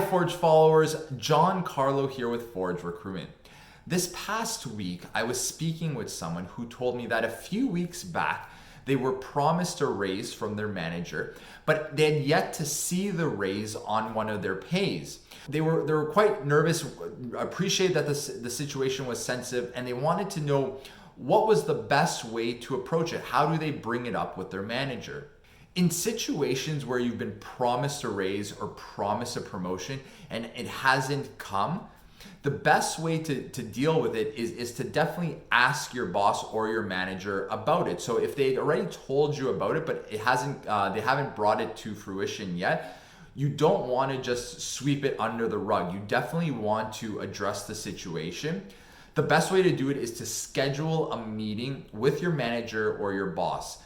Forge followers, John Carlo here with Forge Recruitment. This past week, I was speaking with someone who told me that a few weeks back, they were promised a raise from their manager, but they had yet to see the raise on one of their pays. They were quite nervous, appreciate that the situation was sensitive, and they wanted to know what was the best way to approach it. How do they bring it up with their manager? In situations where you've been promised a raise or promised a promotion and it hasn't come, the best way to deal with it is to definitely ask your boss or your manager about it. So if they already told you about it, but it hasn't, they haven't brought it to fruition yet, you don't want to just sweep it under the rug. You definitely want to address the situation. The best way to do it is to schedule a meeting with your manager or your boss.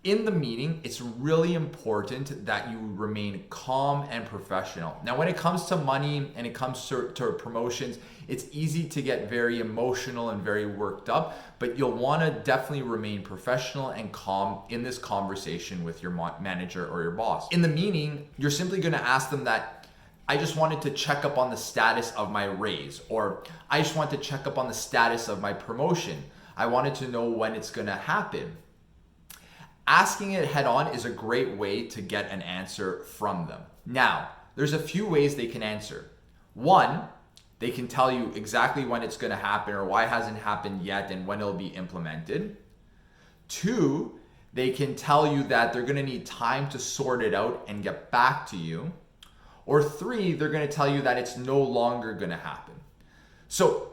In the meeting, it's really important that you remain calm and professional. Now, when it comes to money and it comes to promotions, it's easy to get very emotional and very worked up, but you'll want to definitely remain professional and calm in this conversation with your manager or your boss. In the meeting, you're simply going to ask them that, I just wanted to check up on the status of my raise, or I just want to check up on the status of my promotion. I wanted to know when it's going to happen. Asking it head on is a great way to get an answer from them. Now, there's a few ways they can answer. One, they can tell you exactly when it's going to happen or why it hasn't happened yet and when it'll be implemented. Two, they can tell you that they're going to need time to sort it out and get back to you. Or three, they're going to tell you that it's no longer going to happen. So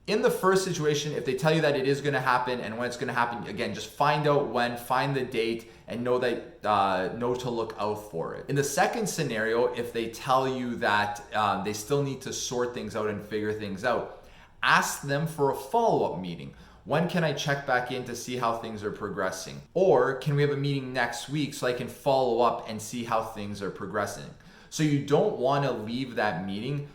in the first situation, if they tell you that it is going to happen and when it's going to happen, again, just find out when, find the date, and know to look out for it. In the second scenario, if they tell you that they still need to sort things out and figure things out, ask them for a follow-up meeting. When can I check back in to see how things are progressing? Or can we have a meeting next week so I can follow up and see how things are progressing? So you don't want to leave that meeting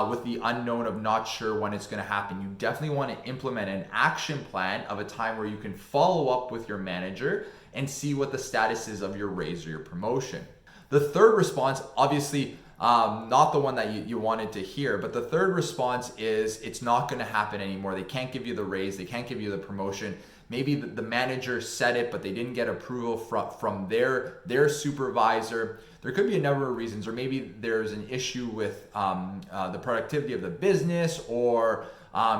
with the unknown of not sure when it's going to happen. You definitely want to implement an action plan of a time where you can follow up with your manager and see what the status is of your raise or your promotion. The third response, obviously not the one that you wanted to hear, but the third response is it's not going to happen anymore. They can't give you the raise, they can't give you the promotion. Maybe the manager said it, but they didn't get approval from their supervisor. There could be a number of reasons, or maybe there's an issue with the productivity of the business, or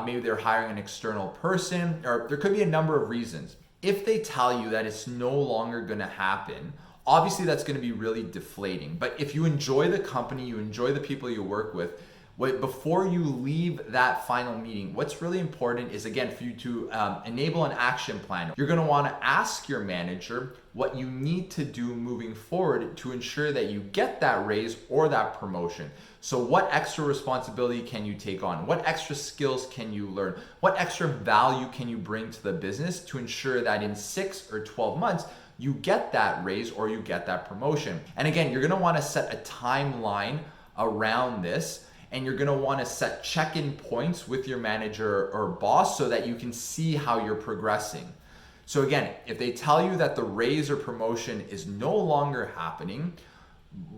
maybe they're hiring an external person, or there could be a number of reasons. If they tell you that it's no longer going to happen, obviously that's going to be really deflating. But if you enjoy the company, you enjoy the people you work with, before you leave that final meeting, what's really important is, again, for you to enable an action plan. You're going to want to ask your manager what you need to do moving forward to ensure that you get that raise or that promotion. So what extra responsibility can you take on? What extra skills can you learn? What extra value can you bring to the business to ensure that in 6 or 12 months, you get that raise or you get that promotion? And again, you're going to want to set a timeline around this. And you're gonna wanna set check-in points with your manager or boss so that you can see how you're progressing. So again, if they tell you that the raise or promotion is no longer happening,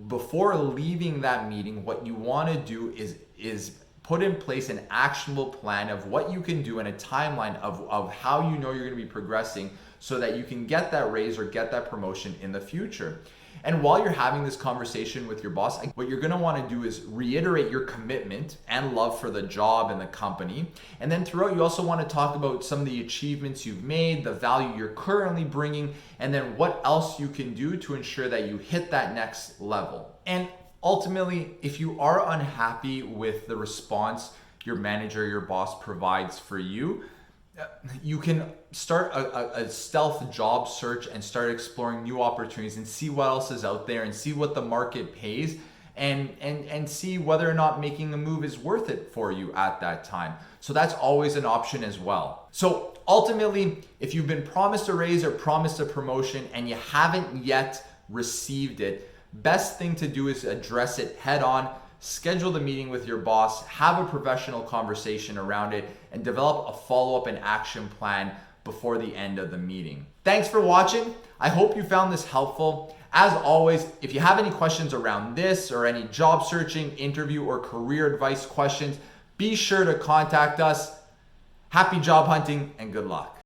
before leaving that meeting, what you wanna do is put in place an actionable plan of what you can do and a timeline of how you know you're gonna be progressing so that you can get that raise or get that promotion in the future. And while you're having this conversation with your boss, what you're gonna wanna do is reiterate your commitment and love for the job and the company. And then throughout, you also wanna talk about some of the achievements you've made, the value you're currently bringing, and then what else you can do to ensure that you hit that next level. And ultimately, if you are unhappy with the response your manager, your boss provides for you, you can start a stealth job search and start exploring new opportunities and see what else is out there and see what the market pays and see whether or not making a move is worth it for you at that time. So that's always an option as well. So ultimately, if you've been promised a raise or promised a promotion and you haven't yet received it, best thing to do is address it head on. Schedule the meeting with your boss, have a professional conversation around it, and develop a follow-up and action plan before the end of the meeting. Thanks for watching. I hope you found this helpful. As always, if you have any questions around this or any job searching, interview, or career advice questions, be sure to contact us. Happy job hunting and good luck.